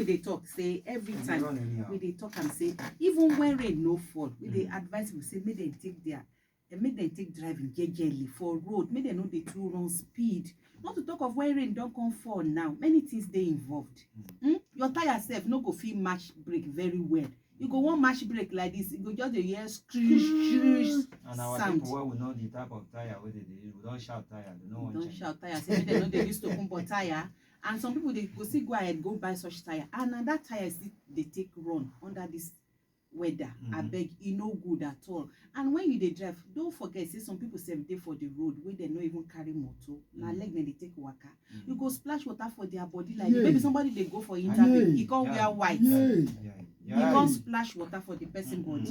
we dey talk say every time we dey talk and say even when rain no fall, we dey advise we say make dem take driving jejely for road, make dem no dey too run speed. Not to talk of when rain don come fall now, many things dey involved. Your tire sef no go fit match brake very well. You go one match brake like this, you go just dey hear screech and our sound. people, we know the type of tire wey they use, we don't shout tire, they don't want Don't shout tire, say make dem no dey use tokunbo tire. And some people they go still go ahead go buy such tire, and na that tire still dey take run under this weather. Abeg, e no good at all. And when you dey drive, don't forget say some people sef dey for the road wey dem no even carry motor, na leg dem dey take waka. You go splash water for their body like maybe somebody dey go for interview, he come wear white. You come splash water for the person body.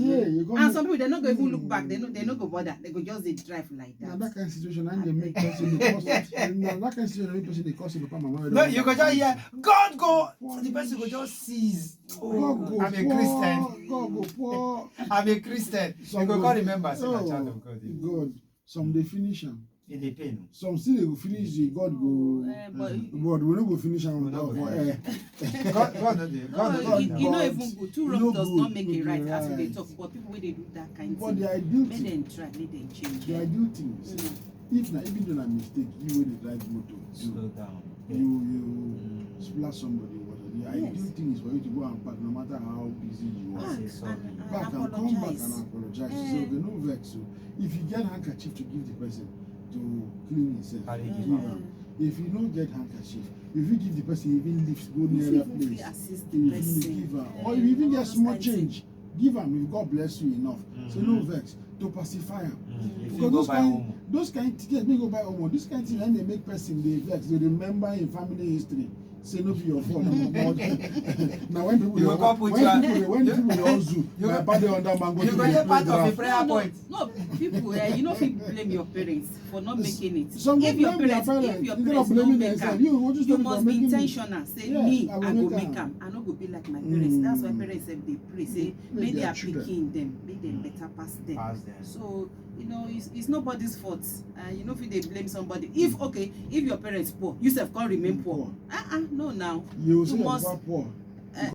And some people they no go even look back, they no go bother, they go just dey drive like that. Now that kind of situation, and they make person the cost. Now that kind of situation, make person the cost of Papa Mama. No, you go just hear God go. So the person go just seize. Oh, I'm a Christian. God go poor. I'm a Christian. You go call remember say na child of God. God. Some they finish am. In the pain. Some still they go finish the God go. But we no go finish am for God no dey. God e no even good. Two wrongs does not make it right, as we dey talk. But people wey dey do that kind but thing, the ideal make them try, make them change. the ideal thing is if na even though na mistake, you wey dey drive motor, slow down. you splash somebody water. The ideal thing is for you to go and park no matter how busy you are. Back and come back and apologize. So they no vex. So if you get handkerchief to give the person to clean himself, give am. If you don't get handkerchief, if you give the person even lifts, go near that place, assist you the person. give am. Or if you even get small change, give am if God bless you enough. So no vex to pacify am. Because those kind of things, go buy Omo. This kind of thing, when they make person they vex, they remember in family history. Say no be your fault. Now when people they all zoo, my body under mango. You go part of the prayer point. No, people, you know, if you blame your parents for not making it. Some If your parents don't make am, you must be intentional. Say me, I go make am. I no go be like my parents. That's why parents say they pray. Say make their pikin them, make them better pass them. So you know, it's nobody's fault. You know, if they blame somebody. If your parents poor, you self can't remain poor. No, now you must poor.